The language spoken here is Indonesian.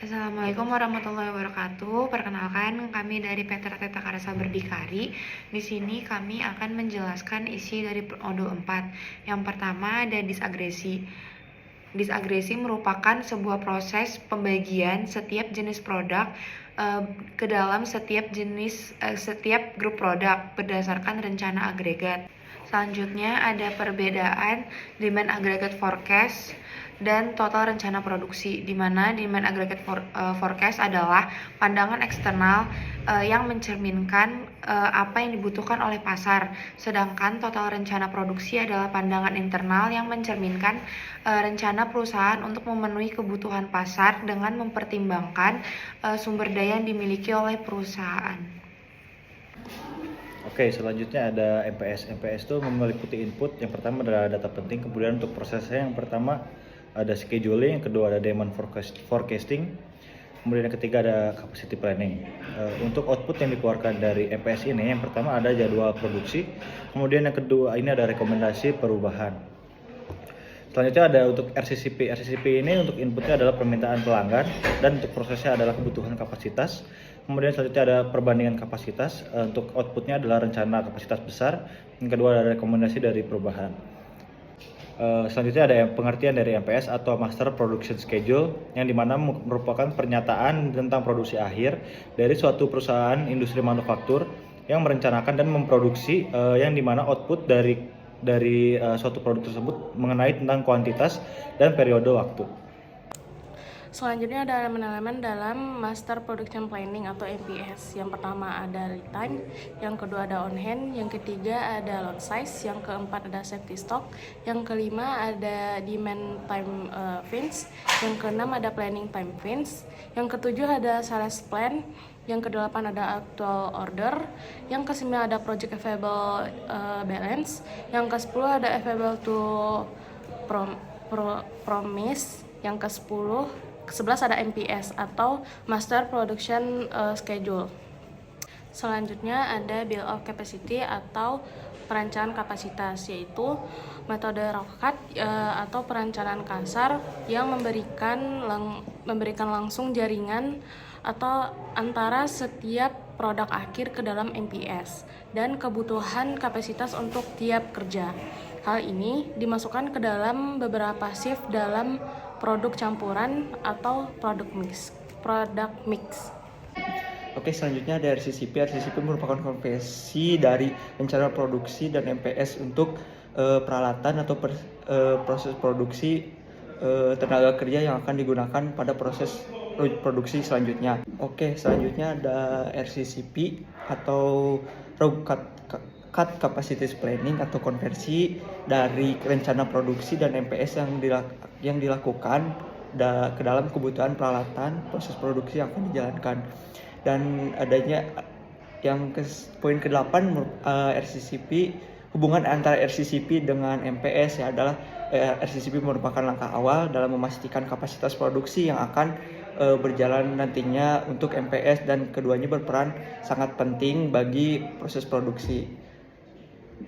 Assalamualaikum warahmatullahi wabarakatuh. Perkenalkan, kami dari PT Rakyat Karsa Berdikari. Di sini kami akan menjelaskan isi dari modul 4. Yang pertama ada disagresi. Disagresi merupakan sebuah proses pembagian setiap jenis produk ke dalam setiap grup produk berdasarkan rencana agregat. Selanjutnya ada perbedaan demand aggregate forecast dan total rencana produksi, di mana demand aggregate forecast adalah pandangan eksternal yang mencerminkan apa yang dibutuhkan oleh pasar, sedangkan total rencana produksi adalah pandangan internal yang mencerminkan rencana perusahaan untuk memenuhi kebutuhan pasar dengan mempertimbangkan sumber daya yang dimiliki oleh perusahaan. Oke, selanjutnya ada MPS. MPS itu meliputi input. Yang pertama adalah data penting, kemudian untuk prosesnya yang pertama ada scheduling, yang kedua ada demand forecasting, kemudian yang ketiga ada capacity planning. Untuk output yang dikeluarkan dari MPS ini, yang pertama ada jadwal produksi, kemudian yang kedua ini ada rekomendasi perubahan. Selanjutnya ada untuk RCCP. RCCP ini untuk inputnya adalah permintaan pelanggan dan untuk prosesnya adalah kebutuhan kapasitas. Kemudian selanjutnya ada perbandingan kapasitas. Untuk outputnya adalah rencana kapasitas besar. Yang kedua ada rekomendasi dari perubahan. Selanjutnya ada pengertian dari MPS atau Master Production Schedule, yang dimana merupakan pernyataan tentang produksi akhir dari suatu perusahaan industri manufaktur yang merencanakan dan memproduksi, yang dimana output dari suatu produk tersebut mengenai tentang kuantitas dan periode waktu. Selanjutnya ada elemen-elemen dalam Master Production Planning atau MPS. Yang pertama ada lead time, yang kedua ada on hand, yang ketiga ada lot size, yang keempat ada safety stock, yang kelima ada demand time fins, yang keenam ada planning time fins, yang ketujuh ada sales plan, yang kedelapan ada actual order, yang kesembilan ada project available balance, yang kesepuluh ada available to promise, yang ke-11 ada MPS atau Master Production Schedule. Selanjutnya ada Bill of Capacity atau perencanaan kapasitas, yaitu metode ROCAT atau perencanaan kasar yang memberikan langsung jaringan atau antara setiap produk akhir ke dalam MPS dan kebutuhan kapasitas untuk tiap kerja. Hal ini dimasukkan ke dalam beberapa shift dalam produk campuran atau produk mix. Oke, selanjutnya ada RCCP. RCCP merupakan konversi dari rencana produksi dan MPS untuk peralatan atau proses produksi tenaga kerja yang akan digunakan pada proses produksi selanjutnya. Oke, selanjutnya ada RCCP atau Cut Capacity Planning atau konversi dari rencana produksi dan MPS yang dilakukan ke dalam kebutuhan peralatan proses produksi yang akan dijalankan. Dan adanya yang poin ke-8 RCCP, hubungan antara RCCP dengan MPS adalah RCCP merupakan langkah awal dalam memastikan kapasitas produksi yang akan berjalan nantinya untuk MPS, dan keduanya berperan sangat penting bagi proses produksi.